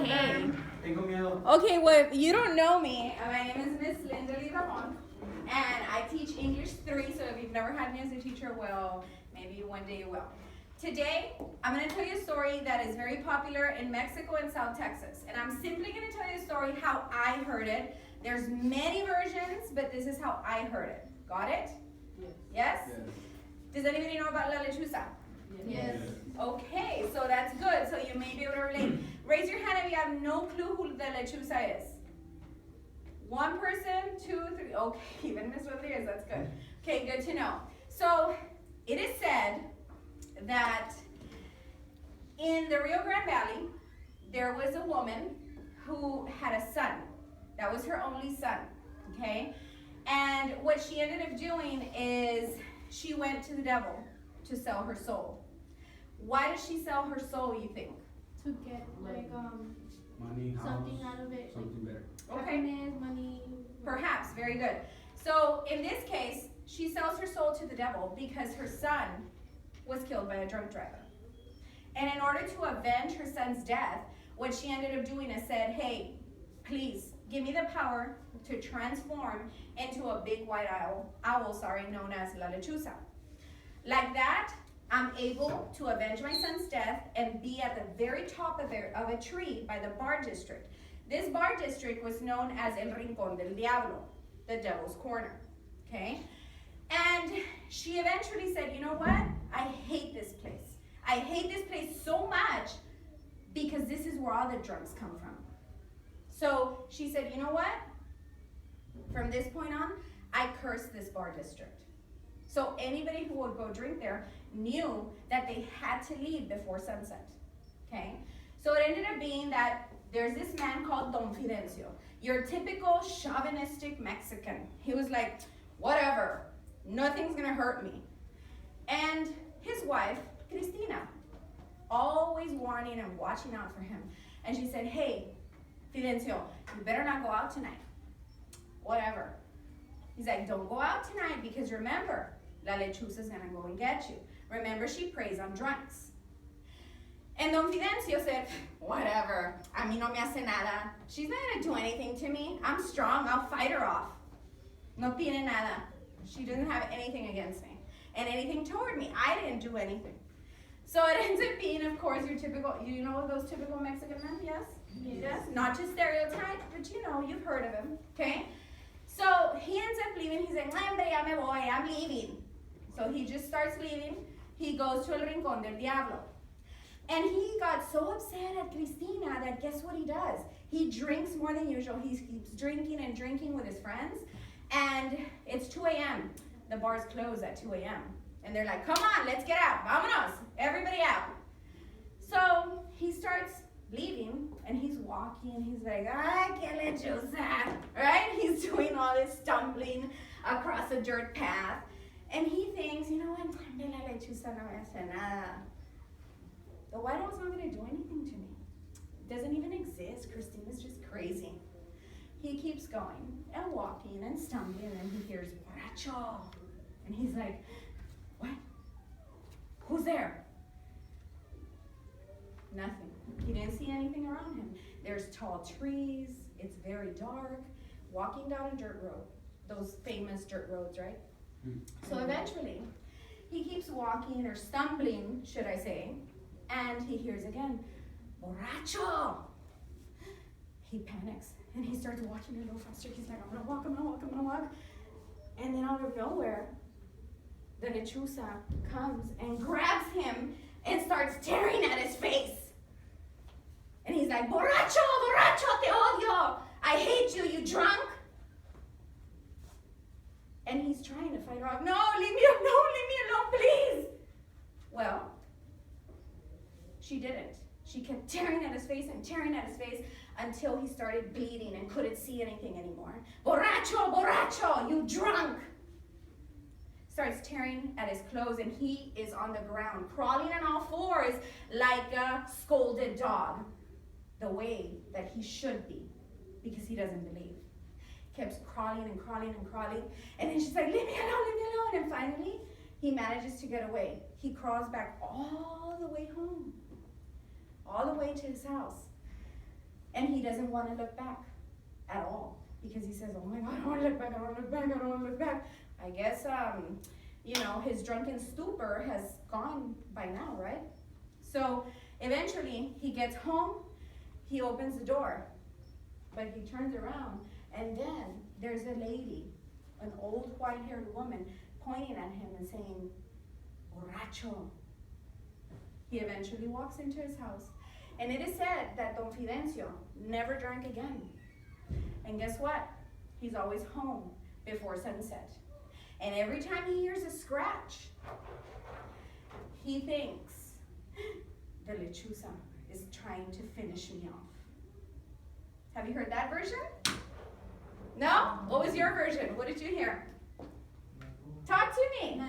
Okay. Tengo miedo. Okay, well, if you don't know me, my name is Miss Ramon, and I teach English 3, so if you've never had me as a teacher, well, maybe one day you will. Today, I'm going to tell you a story that is very popular in Mexico and South Texas, and I'm simply going to tell you a story how I heard it. There's many versions, but this is how I heard it. Got it? Yes? Yes. Does anybody know about La Lechuza? Yes. Okay, so that's good. So you may be able to relate. Raise your hand if you have no clue who the Lechuza is. One person, 2, 3. Okay, even Miss Rodriguez, that's good. Okay, good to know. So it is said that in the Rio Grande Valley, there was a woman who had a son. That was her only son, okay? And what she ended up doing is she went to the devil to sell her soul. Why did she sell her soul, you think? To get like Money, house, something out of it. something better. Okay. Happiness, money. Perhaps, very good. So in this case, she sells her soul to the devil because her son was killed by a drunk driver. And in order to avenge her son's death, what she ended up doing is said, hey, please give me the power to transform into a big white owl known as La Lechuza. Like that, I'm able to avenge my son's death and be at the very top of a tree by the bar district. This bar district was known as El Rincón del Diablo, the devil's corner, okay? And she eventually said, you know what? I hate this place. I hate this place so much because this is where all the drunks come from. So she said, you know what? From this point on, I curse this bar district. So anybody who would go drink there knew that they had to leave before sunset, okay? So it ended up being that there's this man called Don Fidencio, your typical chauvinistic Mexican. He was like, whatever, nothing's gonna hurt me. And his wife, Cristina, always warning and watching out for him. And she said, hey, Fidencio, you better not go out tonight. Whatever. He's like, don't go out tonight because remember, La Lechuza is gonna go and get you. Remember, she preys on drunks. And Don Fidencio said, whatever, a mí no me hace nada. She's not gonna do anything to me. I'm strong, I'll fight her off. No tiene nada. She doesn't have anything against me. And anything toward me. I didn't do anything. So it ends up being, of course, your typical, you know those typical Mexican men, yes? Yes. Not just stereotypes, but you know, you've heard of him, okay? So he ends up leaving. He's like, hombre, ya me voy, I'm leaving. So he just starts leaving. He goes to El Rincón del Diablo. And he got so upset at Cristina that guess what he does? He drinks more than usual. He keeps drinking and drinking with his friends. And it's 2 a.m. The bars close at 2 a.m. And they're like, come on, let's get out. Vámonos. Everybody out. So he starts leaving and he's walking. He's like, ay, que lechuza. Right? He's doing all this stumbling across a dirt path. And he thinks, you know what? La lechuza no me hace nada. The white owl's not going to do anything to me. It doesn't even exist. Christina's just crazy. He keeps going and walking and stumbling, and he hears, borracho. And he's like, what? Who's there? Nothing. He didn't see anything around him. There's tall trees. It's very dark. Walking down a dirt road. Those famous dirt roads, right? So eventually, he keeps walking, or stumbling, should I say, and he hears again, borracho. He panics, and he starts walking a little faster. He's like, I'm gonna walk, I'm gonna walk, I'm gonna walk. And then out of nowhere, the lechuza comes and grabs him and starts tearing at his face. And he's like, borracho, borracho, te odio. I hate you, you drunk. And he's trying to fight her off. No, leave me alone, please. Well, she didn't. She kept tearing at his face and tearing at his face until he started bleeding and couldn't see anything anymore. Borracho, borracho, you drunk. Starts tearing at his clothes and he is on the ground, crawling on all fours like a scolded dog, the way that he should be, because he doesn't believe. Keeps crawling and crawling and crawling. And then she's like, leave me alone. And finally, he manages to get away. He crawls back all the way home, all the way to his house. doesn't want to look back at all because he says, oh my God, I don't want to look back, I don't want to look back, I don't want to look back. I guess, you know, his drunken stupor has gone by now, right? So eventually he gets home, he opens the door, but he turns around and then there's a lady, an old white-haired woman, pointing at him and saying, borracho. He eventually walks into his house. And it is said that Don Fidencio never drank again. And guess what? He's always home before sunset. And every time he hears a scratch, he thinks, the Lechuza is trying to finish me off. Have you heard that version? No? What was your version? What did you hear? Talk to me.